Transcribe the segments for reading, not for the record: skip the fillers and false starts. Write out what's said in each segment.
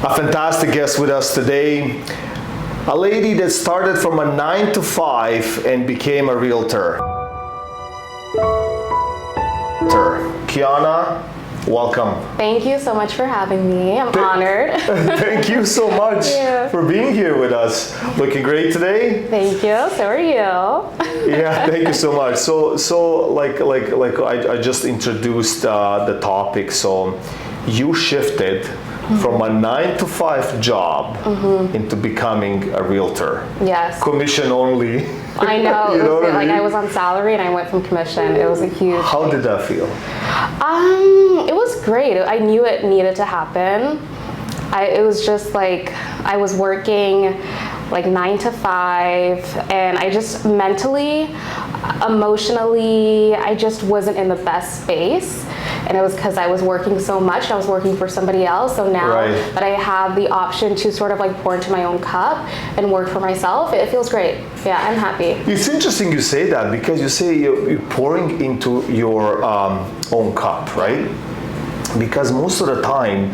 A fantastic guest with us today. A lady that started from a 9 to 5 and became a realtor. Kiana, welcome. Thank you so much for having me. I'm honored. Thank you so much for being here with us. Looking great today. Thank you. So are you. Yeah, thank you so much. So like I just introduced the topic. So you shifted from a 9 to 5 job into becoming a realtor. Yes. Commission only. I know. You know what I like mean? I was on salary and I went from commission. It was a huge. How did that feel? It was great. I knew it needed to happen. It was just like I was working like 9 to 5 and I just mentally, emotionally, I just wasn't in the best space. And it was because I was working so much. I was working for somebody else. So now that I have the option to sort of like pour into my own cup and work for myself, it feels great. Yeah, I'm happy. It's interesting you say that because you say you're pouring into your own cup, right? Because most of the time,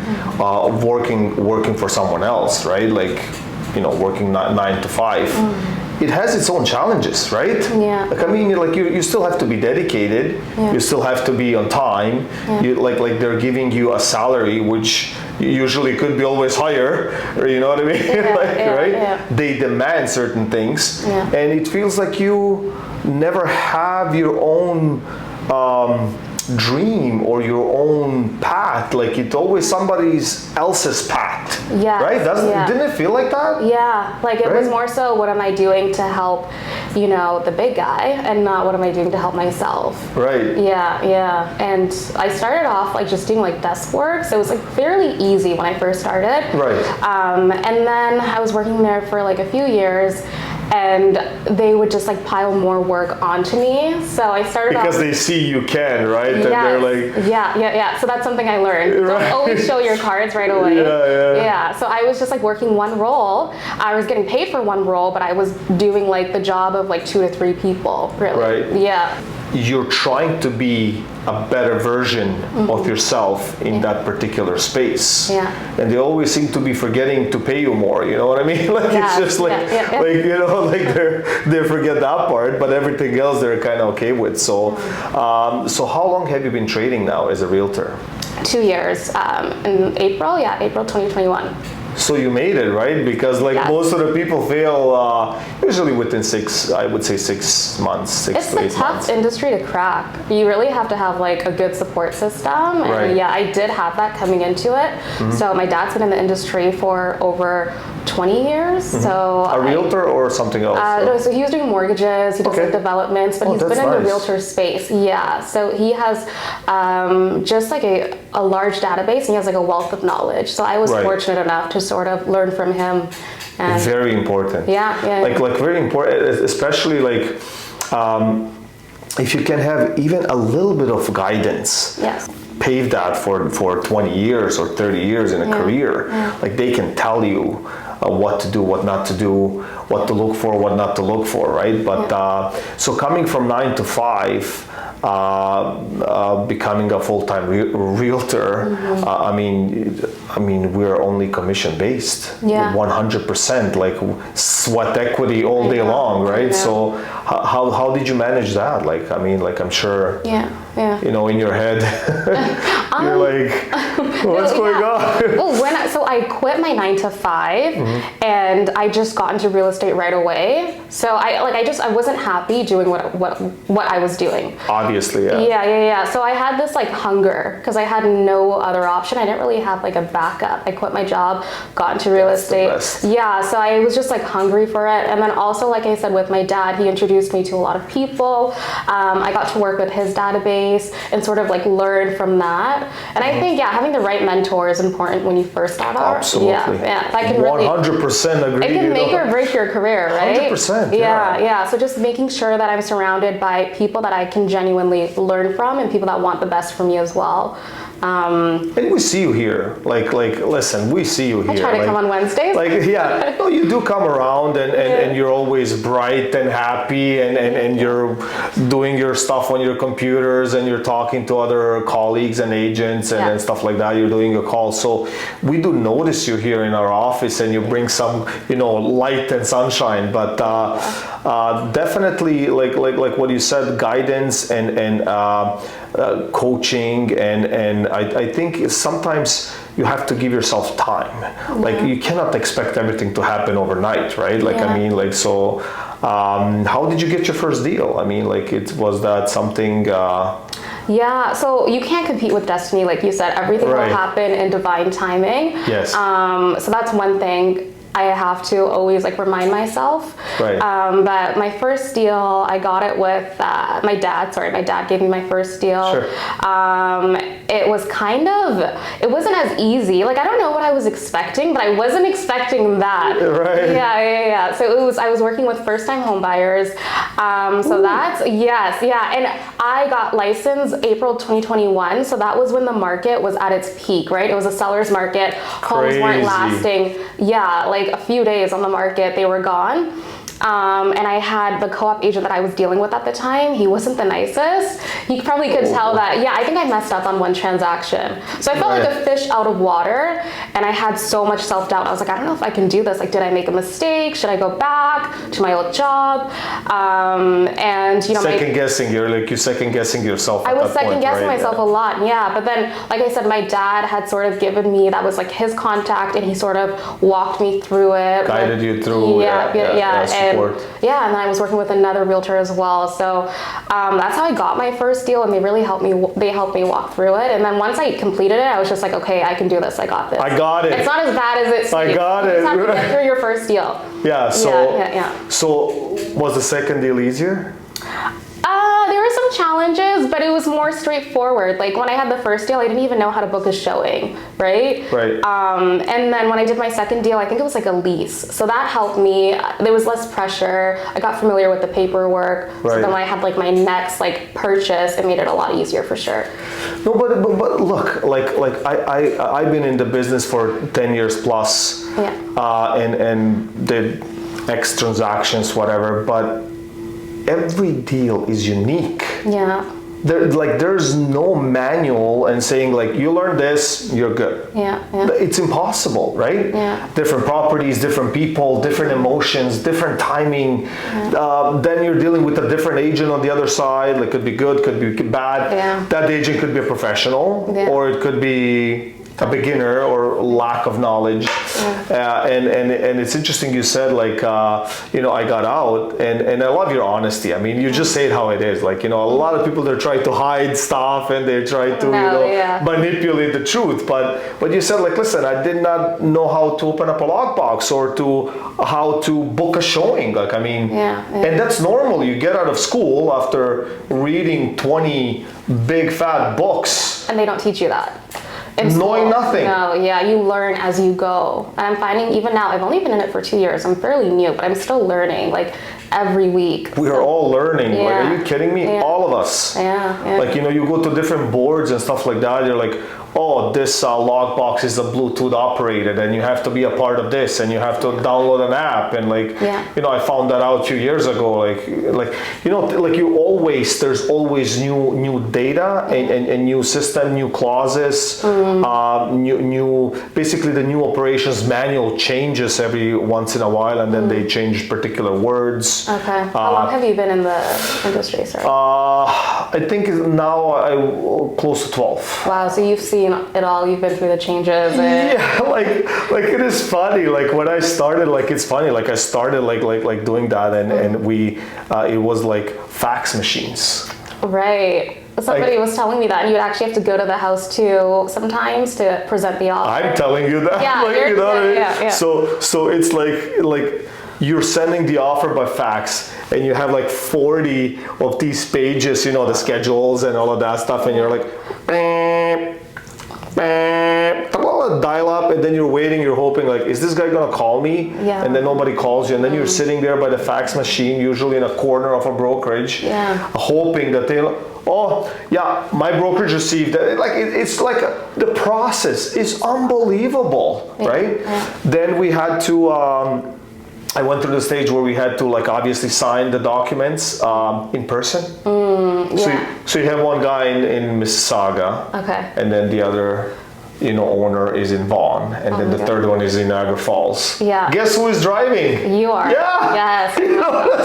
working for someone else, right? Like, you know, working 9 to 5. It has its own challenges, right? Yeah. Like, I mean, like you still have to be dedicated. Yeah. You still have to be on time. Yeah. You like they're giving you a salary which usually could be always higher, or you know what I mean? Yeah, right? Yeah. They demand certain things, Yeah. and it feels like you never have your own dream or your own path. Like it's always somebody else's path. Yeah. Right? Didn't it feel like that? Yeah. Like it was more so, what am I doing to help, you know, the big guy, and not what am I doing to help myself. Right. Yeah. And I started off like just doing like desk work, so it was like fairly easy when I first started. Right. And then I was working there for like a few years, and they would just like pile more work onto me. So I started because off, they see you can, right? And yes, they're like, yeah. So that's something I learned. Right. Don't always show your cards right away. Yeah. So I was just like working one role. I was getting paid for one role, but I was doing like the job of like 2 to 3 people. Really. Right. Yeah. You're trying to be a better version of yourself in that particular space. Yeah. And they always seem to be forgetting to pay you more, you know what I mean? Like it's just like like you know, like they forget that part, but everything else they're kind of okay with. So so how long have you been trading now as a realtor? 2 years. In April 2021. So you made it, right? Because like most of the people fail usually within 6 months, 6 it's to 8 a tough months. industry to crack. You really have to have like a good support system. And Right. yeah, I did have that coming into it. So my dad's been in the industry for over 20 years. So A realtor or something else? no, so he was doing mortgages, he does like developments, but he's that's been in the nice. realtor space. Yeah, so he has just like a large database, and he has like a wealth of knowledge. So I was fortunate enough to sort of learn from him. And Very important. Yeah. Like very important, especially like if you can have even a little bit of guidance. Yes. Pave that for 20 years or 30 years in a career. Like they can tell you what to do, what not to do, what to look for, what not to look for, right? But so coming from 9 to 5, becoming a full-time realtor, I mean, we're only commission based, 100%, like sweat equity all day long, right? So how did you manage that? Like, I mean, like I'm sure, you know, in your head, you're like, what's going on? Well, so I quit my 9 to 5, and I just got into real estate right away. So I wasn't happy doing what I was doing. Obviously, Yeah. So I had this like hunger because I had no other option. I didn't really have like a backup. I quit my job, got into real estate. Yeah, so I was just like hungry for it. And then also, like I said, with my dad, he introduced me to a lot of people. I got to work with his database and sort of like learn from that. And I think, having the right mentor is important when you first start out. Absolutely. Yeah. That can really 100% agree. It can make or break your career, right? 100%. Yeah. So just making sure that I'm surrounded by people that I can genuinely learn from, and people that want the best from me as well. And we see you here. Like, listen, we see you here. I try to come on Wednesdays. Like, yeah, no, you do come around, and you're always bright and happy, and you're doing your stuff on your computers, and you're talking to other colleagues and agents and stuff like that. You're doing your calls. So we do notice you here in our office, and you bring some, light and sunshine. But definitely, like what you said, guidance and coaching, and I think sometimes you have to give yourself time. Like, you cannot expect everything to happen overnight, right? Like, I mean, like, so how did you get your first deal? I mean, like, was that something Yeah, so you can't compete with destiny, like you said. Everything will happen in divine timing. Yes. So that's one thing I have to always remind myself. Right. But my first deal, I got it with my dad. Sorry, my dad gave me my first deal. Sure. It was it wasn't as easy. Like, I don't know what I was expecting, but I wasn't expecting that. Right. Yeah. So I was working with first-time home buyers. So that's, and I got licensed April 2021. So that was when the market was at its peak, right? It was a seller's market. Homes weren't lasting. Yeah, like a few days on the market, they were gone. And I had the co-op agent that I was dealing with at the time. He wasn't the nicest. He probably could tell that, I think I messed up on one transaction. So I felt like a fish out of water, and I had so much self-doubt. I was like, I don't know if I can do this. Like, did I make a mistake? Should I go back to my old job? And second guessing. You're second guessing yourself. I was second guessing myself a lot. Yeah. But then, like I said, my dad had sort of given me, that was like his contact, and he sort of walked me through it. Guided you through. And then I was working with another realtor as well. So that's how I got my first deal, and they really helped me. They helped me walk through it. And then once I completed it, I was just like, okay, I can do this. I got this. I got it. It's not as bad as it seems. I got it. You just have to get through your first deal. Yeah. So So was the second deal easier? There were some challenges, but it was more straightforward. Like, when I had the first deal, I didn't even know how to book a showing, right? Right. And then when I did my second deal, I think it was like a lease. So that helped me. There was less pressure. I got familiar with the paperwork. Right. So then when I had like my next purchase, it made it a lot easier for sure. No, but look, I've been in the business for 10 years plus, and did X transactions, whatever, but every deal is unique. Yeah. There's no manual and saying you learn this, you're good. Yeah. It's impossible, right? Yeah. Different properties, different people, different emotions, different timing. Yeah. Then you're dealing with a different agent on the other side. Like, could be good, could be bad. Yeah. That agent could be a professional, or it could be a beginner or lack of knowledge. And it's interesting you said I got out, and I love your honesty. I mean, you just say it how it is. A lot of people, they're trying to hide stuff, and they try to manipulate the truth, but you said listen, I did not know how to open up a lockbox or how to book a showing. And that's normal. You get out of school after reading 20 big fat books, and they don't teach you that. Knowing nothing. No, you learn as you go. And I'm finding even now, I've only been in it for 2 years. I'm fairly new, but I'm still learning every week. We are all learning. Are you kidding me? All of us. Yeah. You go to different boards and stuff like that. You're like, oh, this lockbox is a Bluetooth operated, and you have to be a part of this, and you have to download an app, and I found that out a few years ago. There's always new data and new system, new clauses, basically the new operations manual changes every once in a while, and then they change particular words. Okay. How long have you been in the industry, sir? I think now I'm close to 12. Wow, so you've seen it all. You've been through the changes. It is funny. When I started, it's funny. I started doing that, and we it was fax machines. Right. Somebody was telling me that, and you would actually have to go to the house too sometimes to present the offer. I'm telling you that. Yeah, So it's you're sending the offer by fax, and you have 40 of these pages, the schedules and all of that stuff, and you're hello, call it dial-up, and then you're waiting, you're hoping like, is this guy gonna call me? Yeah. And then nobody calls you, and then you're sitting there by the fax machine, usually in a corner of a brokerage, hoping that they'll, oh yeah, my brokerage received it. Like it's like the process is unbelievable, right? Then we had to. I went through the stage where we had to like obviously sign the documents in person. So you have one guy in Mississauga, and then the other, owner is in Vaughan, and then the third one is in Niagara Falls. Yeah. Guess who is driving? You are. Yeah. Yes.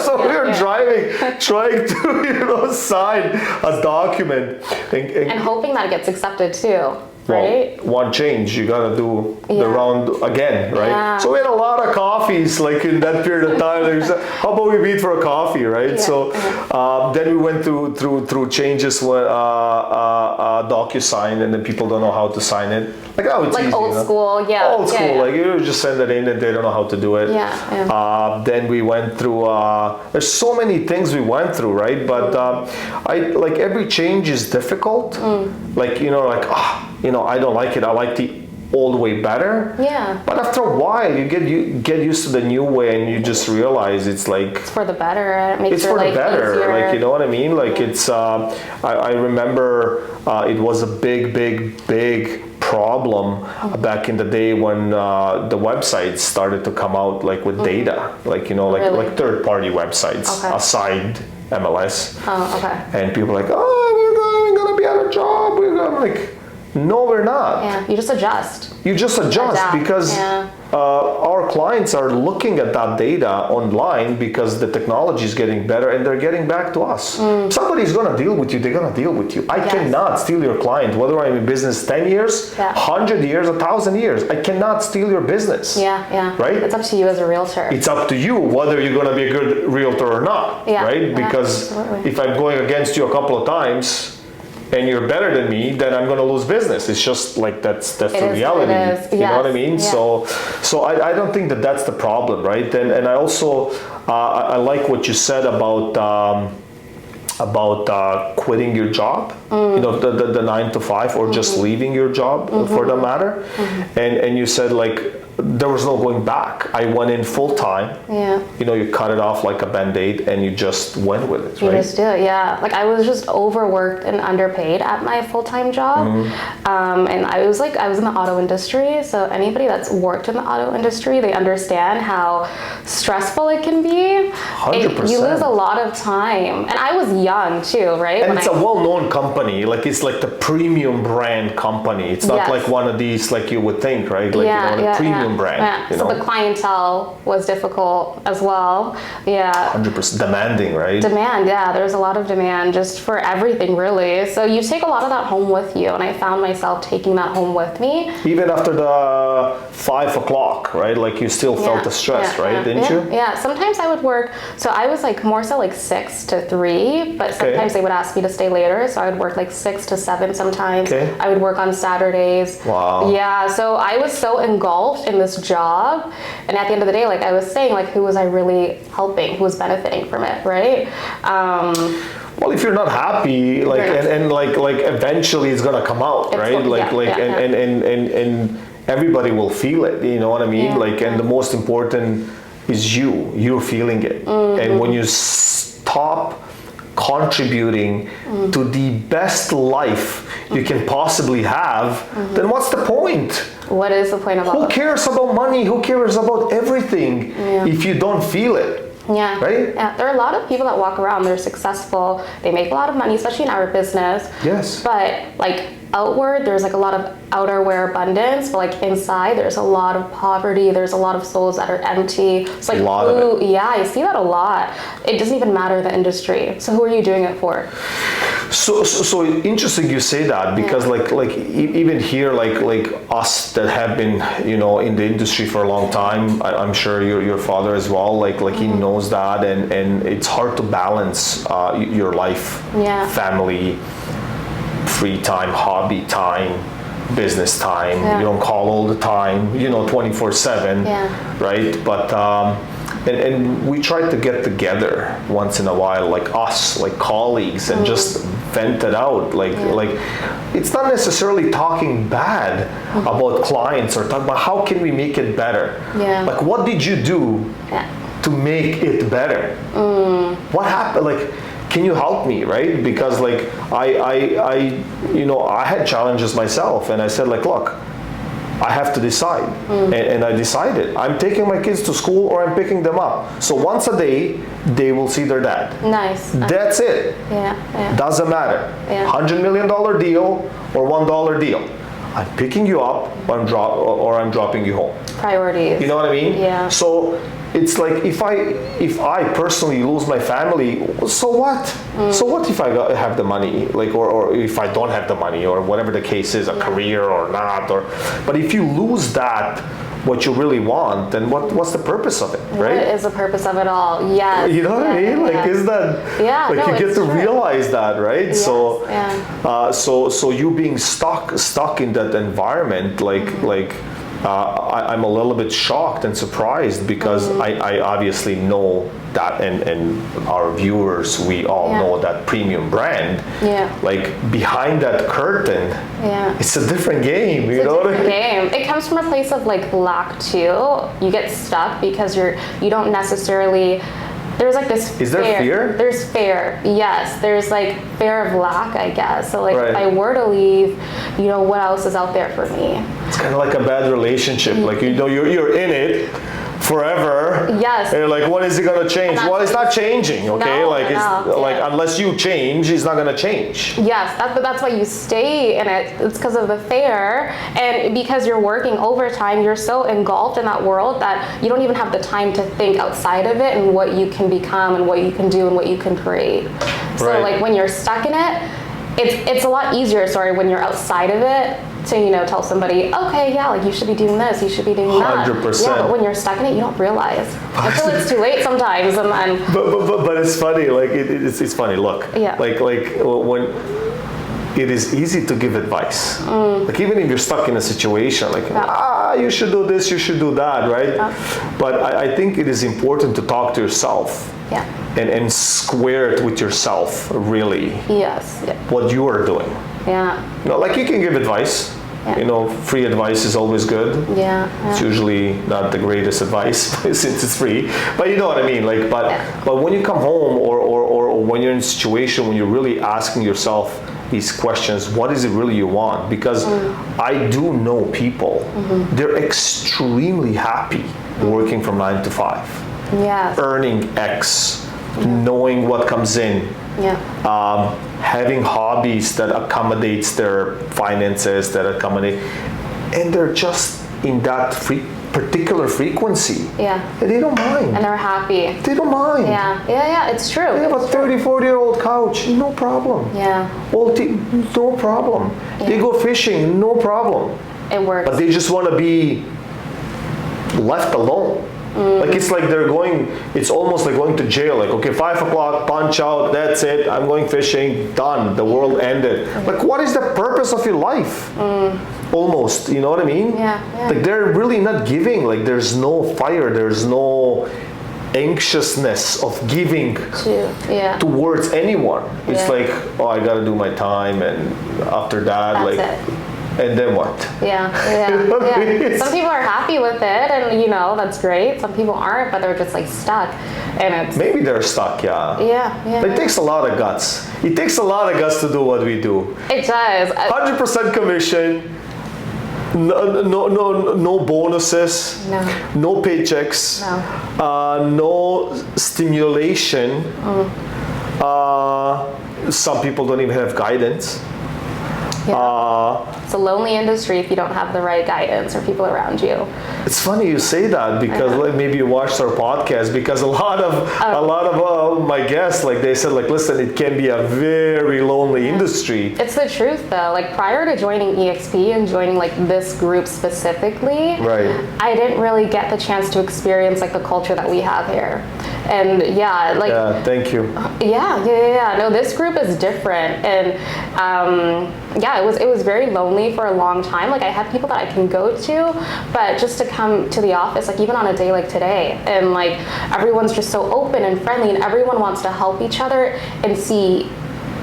So we were driving, trying to, sign a document, and hoping that it gets accepted too. Right? Well, one change, you gotta do the round again, right? Yeah. So we had a lot of coffees, like in that period of time. How about we meet for a coffee, right? Yeah. So then we went through changes with DocuSign, and then people don't know how to sign it. Like, oh, it's like easy, old school, yeah. Old school, like you just send it in, and they don't know how to do it. Then we went through. There's so many things we went through, right? But I like every change is difficult. Like I don't like it. I like the old way better. Yeah. But after a while, you get used to the new way, and you just realize it's like it's for the better. It makes it's your for the life better. easier. Like, you know what I mean? Like it's. I remember it was a big problem back in the day when the websites started to come out like with data, like like third-party websites aside MLS. Oh, okay. And people are like, oh, we're gonna be out of job. We're gonna like. No, we're not. Yeah, you just adjust. You just adjust because our clients are looking at that data online because the technology is getting better and they're getting back to us. Somebody's going to deal with you. They're going to deal with you. I cannot steal your client, whether I'm in business 10 years, 100 years, 1,000 years. I cannot steal your business. Yeah. Right? It's up to you as a realtor. It's up to you whether you're going to be a good realtor or not. Right? Because if I'm going against you a couple of times, and you're better than me, then I'm going to lose business. It's just like that's the reality. You know what I mean? Yeah. So I don't think that's the problem, right? And I also I like what you said about quitting your job, the 9 to 5, or just leaving your job for that matter. And you said like there was no going back. I went in full time. Yeah. You cut it off like a Band-Aid and you just went with it, right? You just do it, yeah. Like I was just overworked and underpaid at my full-time job. And I was in the auto industry. So anybody that's worked in the auto industry, they understand how stressful it can be. 100%. You lose a lot of time. And I was young too, right? And it's a well-known company. Like it's like the premium brand company. It's not like one of these like you would think, right? Like the premium brand. Yeah. So the clientele was difficult as well. Yeah. 100% demanding, right? Demand, yeah. There's a lot of demand just for everything, really. So you take a lot of that home with you, and I found myself taking that home with me. Even after the 5 o'clock, right? Like you still felt the stress, right? Didn't you? Yeah. Sometimes I would work. So I was like more so like 6 to 3, but sometimes they would ask me to stay later. So I would work like 6 to 7 sometimes. I would work on Saturdays. Wow. Yeah. So I was so engulfed in this job, and at the end of the day, like I was saying, like who was I really helping, who was benefiting from it, right? Well, if you're not happy, like and like eventually it's gonna come out, right? And everybody will feel it, you know what I mean? And the most important is you're feeling it. And when you stop contributing to the best life you can possibly have, then what's the point? What is the point of all? Who cares about money? Who cares about everything if you don't feel it? Yeah. Right? Yeah. There are a lot of people that walk around, they're successful, they make a lot of money, especially in our business. Yes. But like outward, there's like a lot of outerwear abundance, but like inside, there's a lot of poverty. There's a lot of souls that are empty. It's like, yeah, I see that a lot. It doesn't even matter the industry. So who are you doing it for? So interesting you say that, because like even here, like us that have been, in the industry for a long time, I'm sure your father as well, like he knows that, and it's hard to balance your life, family, free time, hobby time, business time. You don't call all the time, 24/7, right? But and we try to get together once in a while, like us, like colleagues, and just vent it out. Like it's not necessarily talking bad about clients or talking about how can we make it better. Like what did you do to make it better? What happened? Like, can you help me, right? Because like I had challenges myself, and I said like, look, I have to decide, and I decided I'm taking my kids to school or I'm picking them up. So once a day, they will see their dad. Nice. That's it. Doesn't matter. $100 million deal or $1 deal. I'm picking you up or I'm dropping you home. Priorities. You know what I mean? Yeah. So it's like if I personally lose my family, so what? So what if I have the money, like, or if I don't have the money, or whatever the case is, a career or not, but if you lose that, what you really want, then what's the purpose of it, right? What is the purpose of it all? Yes. You know what I mean? Like, is that? Yeah. Like, no, you get to true. realize that, right? Yes, So you being stuck in that environment, I'm a little bit shocked and surprised because I obviously know that, and our viewers, we all know that premium brand. Like behind that curtain, it's a different game. You know what I mean? Game. It comes from a place of like lack too. You get stuck because you don't necessarily. There's like this. Is there fear? There's fear. Yes. There's like fear of lack, I guess. So like, if I were to leave, what else is out there for me? It's kind of like a bad relationship. Like, you're in it forever. Yes. And you're like, when is it going to change? Well, it's not changing, okay? No, like, it's like, unless you change, it's not going to change. Yes, that's why you stay in it. It's because of the fear, and because you're working overtime, you're so engulfed in that world that you don't even have the time to think outside of it and what you can become and what you can do and what you can create. So like when you're stuck in it, it's a lot easier, when you're outside of it, to tell somebody, okay, like you should be doing this, you should be doing that. 100%. Yeah, but when you're stuck in it, you don't realize until it's too late sometimes. And then. But it's funny. Like it's funny. Look. Like when it is easy to give advice. Like even if you're stuck in a situation, like you should do this, you should do that, right? But I think it is important to talk to yourself. And square it with yourself, really. Yes. What you are doing. Like you can give advice. Free advice is always good. It's usually not the greatest advice since it's free. But you know what I mean. Like, but when you come home or when you're in a situation when you're really asking yourself these questions, what is it really you want? Because I do know people, they're extremely happy working from 9 to 5. Earning X, knowing what comes in. Having hobbies that accommodates their finances, and they're just in that particular frequency. And they don't mind. And they're happy. They don't mind. It's true. They have a 30, 40-year-old couch, no problem. No problem. They go fishing, no problem. It works. But they just want to be left alone. Like it's like it's almost like going to jail. Like, okay, 5 o'clock, punch out, that's it, I'm going fishing, done, the world ended. Like, what is the purpose of your life? Almost, you know what I mean? Like they're really not giving, like there's no fire, there's no anxiousness of giving towards anyone. It's like, oh, I gotta do my time, and after that, that's it. And then what? Some people are happy with it, and that's great. Some people aren't, but they're just like stuck, and it's maybe they're stuck. It takes a lot of guts. It takes a lot of guts to do what we do. It does. 100% commission. No bonuses. No paychecks. No stimulation. Some people don't even have guidance. It's a lonely industry if you don't have the right guidance or people around you. It's funny you say that because maybe you watched our podcast, because a lot of my guests, like they said, like, listen, it can be a very lonely industry. It's the truth though. Like prior to joining EXP and joining like this group specifically, I didn't really get the chance to experience like the culture that we have here. And thank you. No, this group is different, and it was very lonely for a long time. Like I had people that I can go to, but just to come to the office, like even on a day like today, and like everyone's just so open and friendly, and everyone wants to help each other and see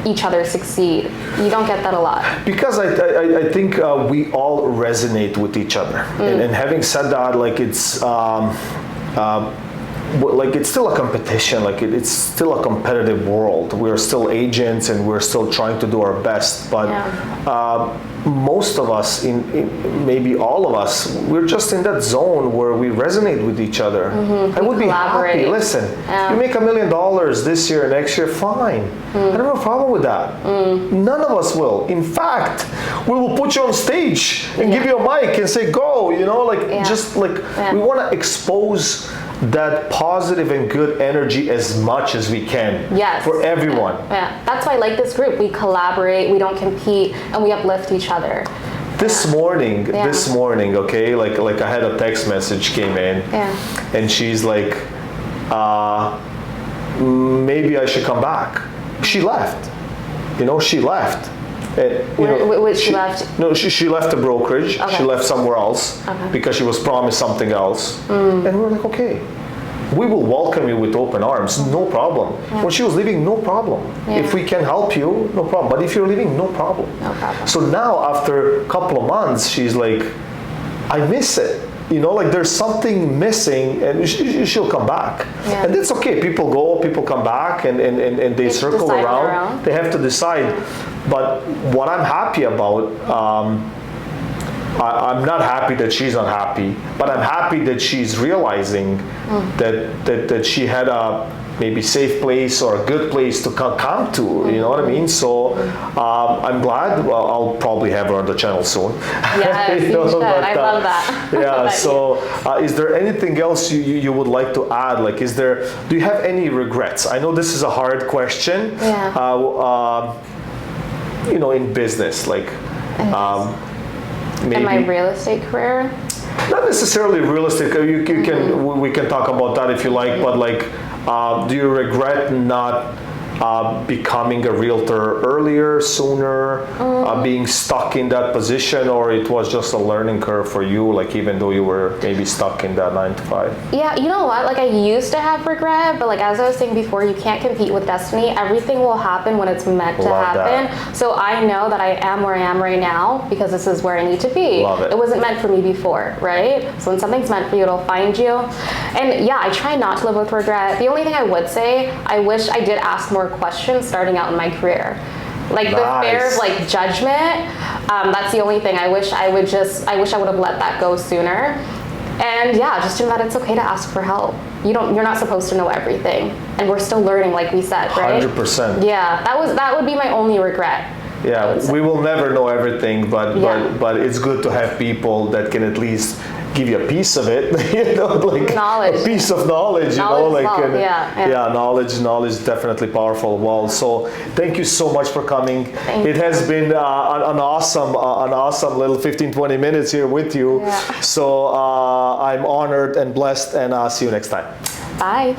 each other succeed. You don't get that a lot. Because I think we all resonate with each other. And having said that, like it's still a competition, like it's still a competitive world. We're still agents and we're still trying to do our best, but most of us, maybe all of us, we're just in that zone where we resonate with each other. I would be happy. Listen, you make $1 million this year, next year, fine. I don't have a problem with that. None of us will. In fact, we will put you on stage and give you a mic and say, go, you know, like just like we want to expose that positive and good energy as much as we can for everyone. That's why I like this group. We collaborate, we don't compete, and we uplift each other. This morning, okay, like I had a text message came in, and she's like, maybe I should come back. She left. You know, she left. And, she left? No, she left the brokerage. Okay. She left somewhere else because she was promised something else. And we're like, okay, we will welcome you with open arms, no problem. When she was leaving, no problem. If we can help you, no problem. But if you're leaving, no problem. No problem. So now, after a couple of months, she's like, I miss it. You know, like there's something missing, and she'll come back. And that's okay. People go, people come back, and they circle around. They have to decide. But what I'm happy about, I'm not happy that she's unhappy, but I'm happy that she's realizing that she had a maybe safe place or a good place to come to, you know what I mean? So I'm glad. I'll probably have her on the channel soon. Yeah, you know, should. I love that. Yeah, so is there anything else you would like to add? Like, do you have any regrets? I know this is a hard question. You know, in business, like maybe in my real estate career? Not necessarily real estate. We can talk about that if you like, but like, do you regret not becoming a realtor earlier, sooner, being stuck in that position, or it was just a learning curve for you, like even though you were maybe stuck in that 9 to 5? Yeah, you know what? Like I used to have regret, but like as I was saying before, you can't compete with destiny. Everything will happen when it's meant to happen. That. So I know that I am where I am right now because this is where I need to be. Love it. It wasn't meant for me before, right? So when something's meant for you, it'll find you. And yeah, I try not to live with regret. The only thing I would say, I wish I did ask more questions starting out in my career. Like the fear of like judgment, that's the only thing. I wish I would have let that go sooner. And yeah, just know that it's okay to ask for help. You're not supposed to know everything. And we're still learning, like we said, right? 100%. Yeah, that would be my only regret. Yeah, we will never know everything, but it's good to have people that can at least give you a piece of it, you know, like knowledge. A piece of knowledge, you know, like knowledge is definitely powerful. Well, so thank you so much for coming. It has been an awesome little 15-20 minutes here with you. So I'm honored and blessed, and I'll see you next time. Bye.